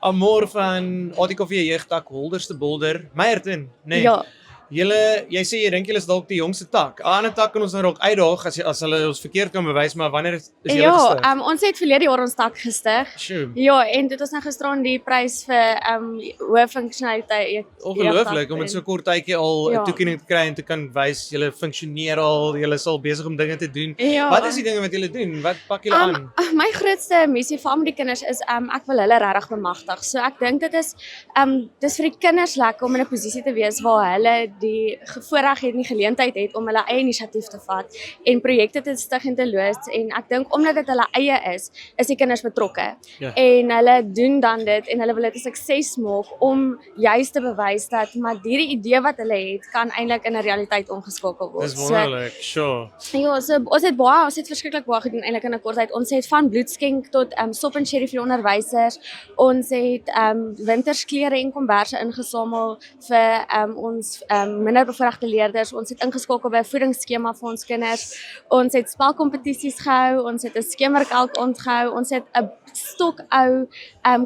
Amor van ATKV jeugtak Holderste Bolder, Meyerton, nee. Ja. Jy sê jy dink julle is dalk die jongste tak. 'n Ander tak kan ons nou dalk uitdaag as hulle ons verkeerd kan bewys, maar wanneer is julle Ja, gestig? ons het verlede jaar ons tak gestig. Sjoe. Ja, en dit ons nou gisteraan die prys vir hoë funksionaliteit. Ongelooflik om in so 'n kort tydjie al 'n Ja. toekenning te kry en te kan wys julle funksioneer al, julle is al besig om dinge te doen. Ja. Wat is die dinge wat julle doen? Wat pak julle aan? My grootste missie vir al my kinders is ek wil hulle regtig bemagtig. So ek dink dit is dis vir die kinders lekker om in 'n posisie te wees waar hulle die voorreg het en die geleentheid het om hulle eie inisiatief te vat en projekte te stig en te loods, en ek dink omdat dit hulle eie is die kinders betrokke. Ja. En hulle doen dan dit en hulle wil dit 'n sukses maak om juist te bewys dat maar hierdie idee wat hulle het kan eintlik in 'n realiteit omgeskakel word. Dis wonderlik, sure. Ja, so ons het verskriklik baie gedoen eintlik in 'n kort tyd. Ons het van bloedskenk tot sop en sherry vir die onderwysers. Ons het wintersklere en komberse ingesamel vir ons minderbevoorregte leerders. Ons het ingeskakel by 'n voedingsskema vir ons kinders. Ons het spelkompetisies gehou, ons het 'n skemerkelk ontgehou, ons het 'n stokou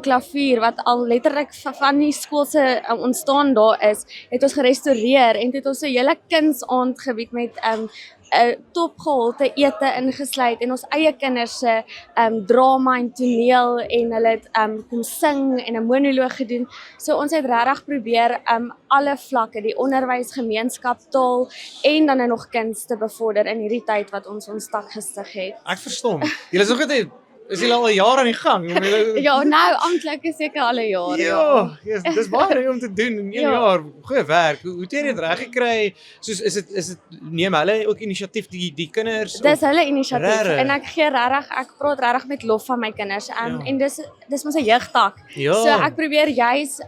klavier wat al letterlik van die skool se ontstaan daar is, het ons gerestoreer en het ons so 'n hele kindsaand gebied met topgehalte ete ingesluit en ons eie kinders se drama en toneel en hulle het kom sing en 'n monoloog gedoen. So ons het regtig probeer alle vlakke, die onderwys, gemeenskap, taal en dan nog kuns te bevorder in hierdie tyd wat ons tak gestig het. Ek verstom. Julle is nog net is julle al 'n jaar aan die gang. Ja, nou amptelik is seker al 'n jaar. Ja, dis baie ding om te doen in 1 Ja. jaar. Goeie werk. Hoe het jy dit reg gekry? Soos is dit neem hulle ook inisiatief die kinders? Dis hulle inisiatief Regtig? en ek praat regtig met lof van my kinders Ja. en dis mos 'n jeugtak. Ja. So ek probeer juis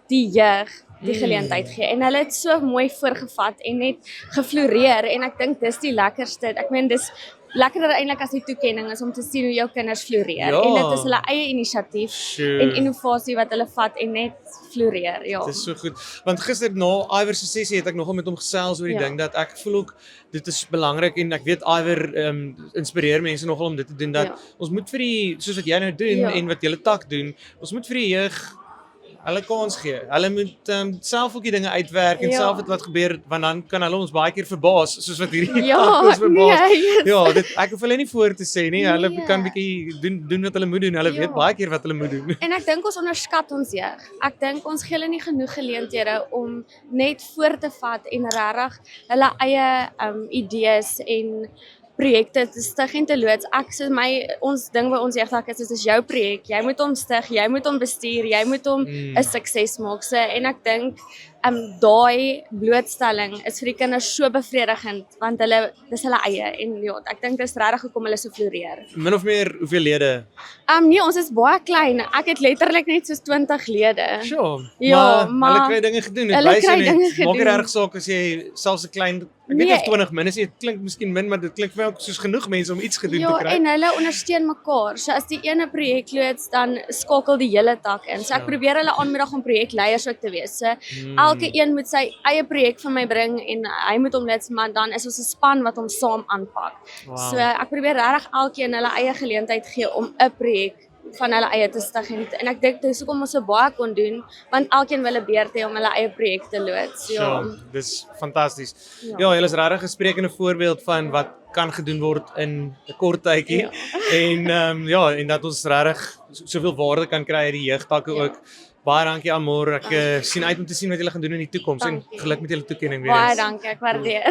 die jeug die geleentheid gee en hulle het so mooi voorgevat en net gefloreer en ek dink dis die lekkerste. Ek meen dis lekkerder eintlik as die toekenning is om te sien hoe jou kinders floreer Ja. en dit is hulle eie inisiatief Sure. en innovasie wat hulle vat en net floreer. Ja. Dit is so goed. Want gister na Iwer se sessie het ek nogal met hom gesels oor die Ja. ding dat ek voel ook dit is belangrik en ek weet Iwer inspireer mense nogal om dit te doen dat Ja. ons moet vir die soos wat jy nou doen Ja. en wat julle tak doen, ons moet vir die jeug hulle kans gee. Hulle moet self ook die dinge uitwerk en Ja. self wat gebeur want dan kan hulle ons baie keer verbaas soos wat hierdie Ja, tak ons verbaas. nee. Ja, ek hoef hulle nie voor te sê nie. Hulle Nee. kan bietjie doen wat hulle moet doen. Hulle Ja. weet baie keer wat hulle moet doen. En ek dink ons onderskat ons jeug. Ek dink ons gee hulle nie genoeg geleenthede om net voor te vat en regtig hulle eie idees en projekte te stig en te loods. Ons ding by ons jeugdak is dit is jou projek. Jy moet hom stig, jy moet hom bestuur, jy moet hom 'n sukses maak. So en ek dink daai blootstelling is vir die kinders so bevredigend want dis hulle eie en ja, ek dink dis regtig hoekom hulle so floreer. Min of meer hoeveel lede? Nee, ons is baie klein. Ek het letterlik net soos 20 lede. Sure. Ja, maar hulle maar kry dinge gedoen. Dit hulle wys kry net dinge maak nie gedoen. reg saak as jy selfs 'n klein ek weet Nee. nie of 20 min is, dit klink miskien min, maar dit klink vir my ook soos genoeg mense om iets gedoen Ja, te kry. en hulle ondersteun mekaar. So as die ene projek loods, dan skakel die hele tak in. So ek Ja. probeer hulle aanmoedig om projekleiers ook te wees. So elke een moet sy eie projek vir my bring en hy moet hom loods, maar dan is ons 'n span wat hom saam aanpak. Wow. So ek probeer regtig elkeen hulle eie geleentheid gee om 'n projek van hulle eie te stig en ek dink dis hoekom ons so baie kon doen, want elkeen wil 'n beurt hê om hulle eie projek te loods. Ja. Sure, dis fantasties. Ja. Ja, julle is regtig 'n sprekende voorbeeld van wat kan gedoen word in 'n kort tydjie. Ja. En en dat ons regtig soveel waarde kan kry uit die jeugtakke Ja. ook. Baie dankie Amor. Ek sien uit om te sien wat julle gaan doen in die toekoms en Dankie. geluk met julle toekenning weer Baie eens. dankie, ek waardeer.